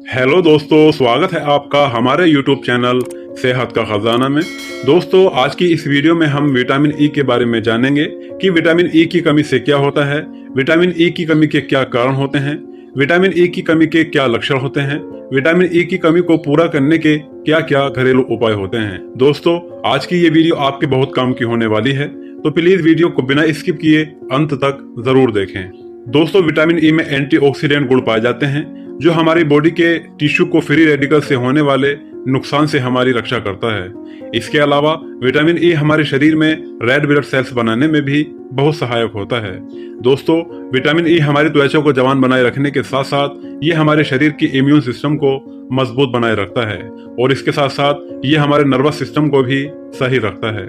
Hello दोस्तों, स्वागत है आपका हमारे YouTube चैनल सेहत का खजाना में। दोस्तों, आज की इस वीडियो में हम विटामिन ई के बारे में जानेंगे कि विटामिन ई की कमी से क्या होता है, विटामिन ई की कमी के क्या कारण होते हैं, विटामिन ई की कमी के क्या लक्षण होते हैं, विटामिन ई की कमी को पूरा करने के क्या क्या घरेलू उपाय होते हैं। दोस्तों, आज की ये वीडियो आपके बहुत काम की होने वाली है, तो प्लीज वीडियो को बिना स्किप किए अंत तक जरूर देखें। दोस्तों, विटामिन ई में एंटीऑक्सीडेंट गुण पाए जाते हैं जो हमारी बॉडी के टिश्यू को फ्री रेडिकल से होने वाले नुकसान से हमारी रक्षा करता है। इसके अलावा विटामिन ई हमारे शरीर में रेड ब्लड सेल्स बनाने में भी बहुत सहायक होता है। दोस्तों, विटामिन ई हमारी त्वचा को जवान बनाए रखने के साथ साथ ये हमारे शरीर की इम्यून सिस्टम को मजबूत बनाए रखता है और इसके साथ साथ ये हमारे नर्वस सिस्टम को भी सही रखता है।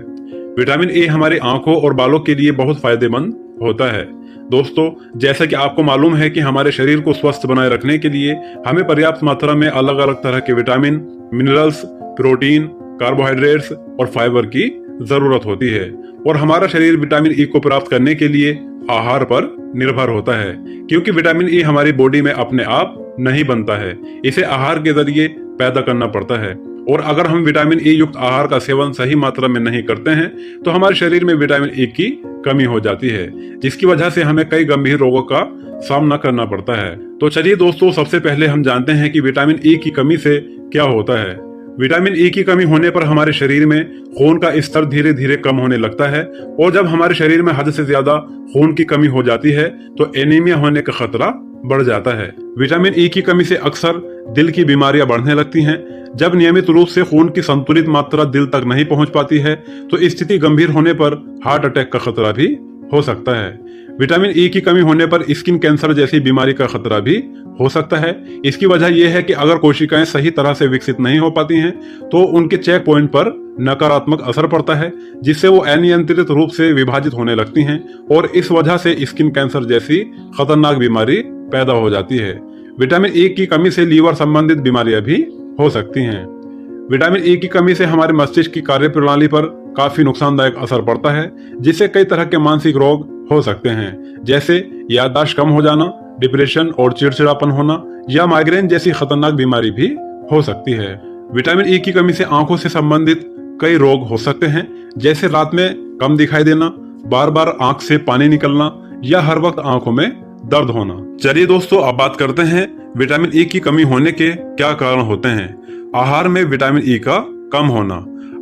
विटामिन ई हमारी आंखों और बालों के लिए बहुत फायदेमंद होता है। दोस्तों, जैसा कि आपको मालूम है कि हमारे शरीर को स्वस्थ बनाए रखने के लिए हमें पर्याप्त मात्रा में अलग अलग तरह के विटामिन, मिनरल्स, प्रोटीन, कार्बोहाइड्रेट्स और फाइबर की जरूरत होती है और हमारा शरीर विटामिन ई को प्राप्त करने के लिए आहार पर निर्भर होता है, क्योंकि विटामिन ई हमारी बॉडी में अपने आप नहीं बनता है, इसे आहार के जरिए पैदा करना पड़ता है। और अगर हम विटामिन ई युक्त आहार का सेवन सही मात्रा में नहीं करते हैं तो हमारे शरीर में विटामिन ई की कमी हो जाती है, जिसकी वजह से हमें कई गंभीर रोगों का सामना करना पड़ता है। तो चलिए दोस्तों, सबसे पहले हम जानते हैं कि विटामिन ई की कमी से क्या होता है। विटामिन ई की कमी होने पर हमारे शरीर में खून का स्तर धीरे धीरे कम होने लगता है और जब हमारे शरीर में हद से ज्यादा खून की कमी हो जाती है तो एनीमिया होने का खतरा बढ़ जाता है। विटामिन ई की कमी से अक्सर दिल की बीमारियां बढ़ने लगती हैं। जब नियमित रूप से खून की संतुलित मात्रा दिल तक नहीं पहुंच पाती है तो स्थिति गंभीर होने पर हार्ट अटैक का खतरा भी हो सकता है। विटामिन ई की कमी होने पर स्किन कैंसर जैसी बीमारी का खतरा भी हो सकता है। इसकी वजह यह है कि अगर कोशिकाएं सही तरह से विकसित नहीं हो पाती हैं तो उनके चेक पॉइंट पर नकारात्मक असर पड़ता है, जिससे वो अनियंत्रित रूप से विभाजित होने लगती हैं और इस वजह से स्किन कैंसर जैसी खतरनाक बीमारी पैदा हो जाती है। विटामिन ई की कमी से लीवर संबंधित बीमारियां भी हो सकती हैं। विटामिन ई की कमी से हमारे मस्तिष्क की कार्यप्रणाली पर काफी नुकसानदायक असर पड़ता है, जिससे कई तरह के मानसिक रोग हो सकते हैं, जैसे याददाश्त कम हो जाना, डिप्रेशन और चिड़चिड़ापन होना या माइग्रेन जैसी खतरनाक बीमारी भी हो सकती है। विटामिन ई की कमी से आंखों से संबंधित कई रोग हो सकते हैं, जैसे रात में कम दिखाई देना, बार बार आंख से पानी निकलना या हर वक्त आंखों में दर्द होना। चलिए दोस्तों, अब बात करते हैं विटामिन ई की कमी होने के क्या कारण होते हैं। आहार में विटामिन ई का कम होना।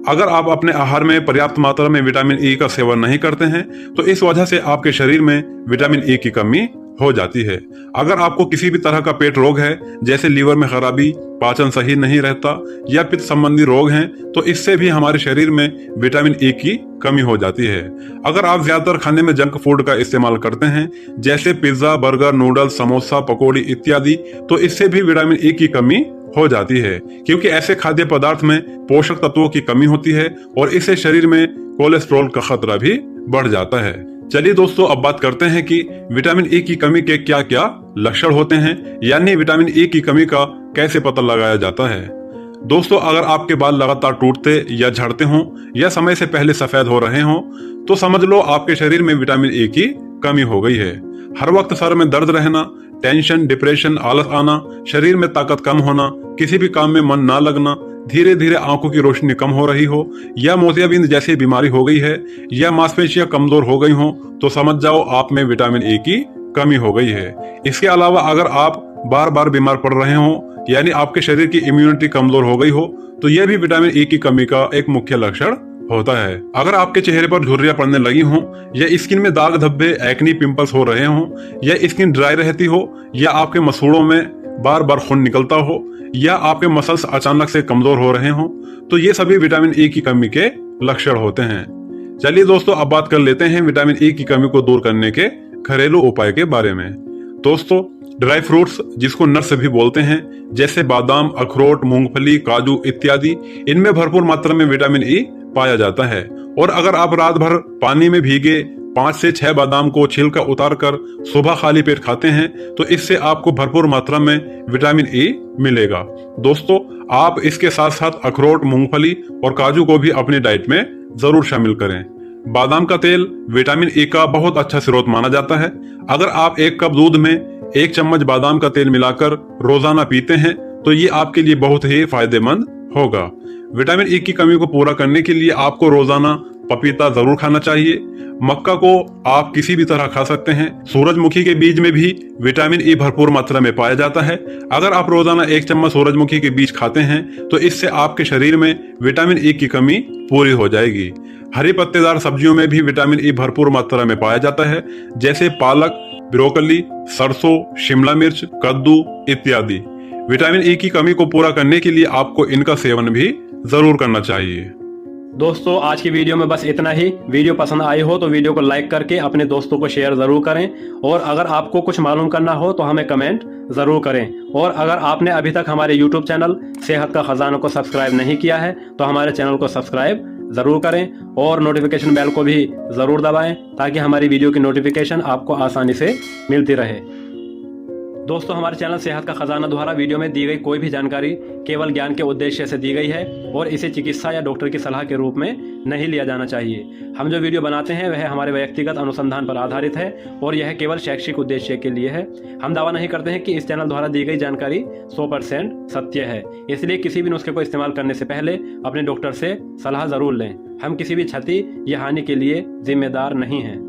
अगर आप अपने आहार में पर्याप्त मात्रा में विटामिन ई का सेवन नहीं करते हैं तो इस वजह से आपके शरीर में विटामिन ई की कमी हो जाती है। अगर आपको किसी भी तरह का पेट रोग है, जैसे लीवर में खराबी, पाचन सही नहीं रहता या पित्त संबंधी रोग हैं, तो इससे भी हमारे शरीर में विटामिन ई की कमी हो जाती है। अगर आप ज्यादातर खाने में जंक फूड का इस्तेमाल करते हैं, जैसे पिज्जा, बर्गर, नूडल्स, समोसा, पकौड़ी इत्यादि, तो इससे भी विटामिन ई की कमी हो जाती है, क्योंकि ऐसे खाद्य पदार्थ में पोषक तत्वों की कमी होती है और इससे शरीर में कोलेस्ट्रॉल का खतरा भी बढ़ जाता है। चलिए दोस्तों, अब बात करते हैं कि विटामिन ई की कमी के क्या क्या लक्षण होते हैं, यानी विटामिन ई की कमी का कैसे पता लगाया जाता है। दोस्तों, अगर आपके बाल लगातार टूटते या झड़ते हों या समय से पहले सफेद हो रहे हों तो समझ लो आपके शरीर में विटामिन ई की कमी हो गई है। हर वक्त सर में दर्द रहना, टेंशन, डिप्रेशन, आलस आना, शरीर में ताकत कम होना, किसी भी काम में मन ना लगना, धीरे धीरे आंखों की रोशनी कम हो रही हो या मोतियाबिंद जैसी बीमारी हो गई है या मांसपेशियां कमजोर हो गई हो, तो समझ जाओ आप में विटामिन ई की कमी हो गई है। इसके अलावा अगर आप बार बार बीमार पड़ रहे हो, यानी आपके शरीर की इम्यूनिटी कमजोर हो गई हो, तो यह भी विटामिन ई की कमी का एक मुख्य लक्षण होता है। अगर आपके चेहरे पर झुर्रियां पड़ने लगी हों या स्किन में दाग धब्बे, एक्नी, पिंपल्स हो रहे हों या स्किन ड्राई रहती हो या आपके मसूड़ों में बार बार खून निकलता हो या आपके मसल्स अचानक से कमजोर हो रहे हों, तो ये सभी विटामिन ई की कमी के लक्षण होते हैं। चलिए दोस्तों, अब बात कर लेते हैं विटामिन ई की कमी को दूर करने के घरेलू उपाय के बारे में। दोस्तों, ड्राई फ्रूट्स, जिसको नट्स भी बोलते हैं, जैसे बादाम, अखरोट, मूंगफली, काजू इत्यादि, इनमें भरपूर मात्रा में विटामिन ई पाया जाता है। और अगर आप रात भर पानी में भीगे 5 से 6 बादाम को छिलका उतारकर सुबह खाली पेट खाते हैं तो इससे आपको भरपूर मात्रा में विटामिन ई मिलेगा। दोस्तों, आप इसके साथ साथ अखरोट, मूंगफली और काजू को भी अपनी डाइट में जरूर शामिल करें। बादाम का तेल विटामिन ई का बहुत अच्छा स्रोत माना जाता है। अगर आप 1 कप दूध में 1 चम्मच बादाम का तेल मिलाकर रोजाना पीते हैं तो ये आपके लिए बहुत ही फायदेमंद होगा। विटामिन ई की कमी को पूरा करने के लिए आपको रोजाना पपीता जरूर खाना चाहिए। मक्का को आप किसी भी तरह खा सकते हैं। सूरजमुखी के बीज में भी विटामिन ई भरपूर मात्रा में पाया जाता है। अगर आप रोजाना 1 चम्मच सूरजमुखी के बीज खाते हैं तो इससे आपके शरीर में विटामिन ई की कमी पूरी हो जाएगी। हरी पत्तेदार सब्जियों में भी विटामिन ई भरपूर मात्रा में पाया जाता है, जैसे पालक, ब्रोकली, सरसों, शिमला मिर्च, कद्दू इत्यादि। विटामिन ई की कमी को पूरा करने के लिए आपको इनका सेवन भी जरूर करना चाहिए। दोस्तों आज की वीडियो में बस इतना ही। वीडियो पसंद आई हो तो वीडियो को लाइक करके अपने दोस्तों को शेयर जरूर करें, और अगर आपको कुछ मालूम करना हो तो हमें कमेंट जरूर करें। और अगर आपने अभी तक हमारे यूट्यूब चैनल सेहत का खजाना को सब्सक्राइब नहीं किया है तो हमारे चैनल को सब्सक्राइब जरूर करें और नोटिफिकेशन बेल को भी जरूर दबाएं, ताकि हमारी वीडियो की नोटिफिकेशन आपको आसानी से मिलती रहे। दोस्तों हमारे चैनल सेहत का खजाना द्वारा वीडियो में दी गई कोई भी जानकारी केवल ज्ञान के उद्देश्य से दी गई है और इसे चिकित्सा या डॉक्टर की सलाह के रूप में नहीं लिया जाना चाहिए। हम जो वीडियो बनाते हैं वह हमारे व्यक्तिगत अनुसंधान पर आधारित है और यह केवल शैक्षिक उद्देश्य के लिए है। हम दावा नहीं करते हैं कि इस चैनल द्वारा दी गई जानकारी 100% सत्य है, इसलिए किसी भी नुस्खे को इस्तेमाल करने से पहले अपने डॉक्टर से सलाह जरूर लें। हम किसी भी क्षति या हानि के लिए जिम्मेदार नहीं हैं।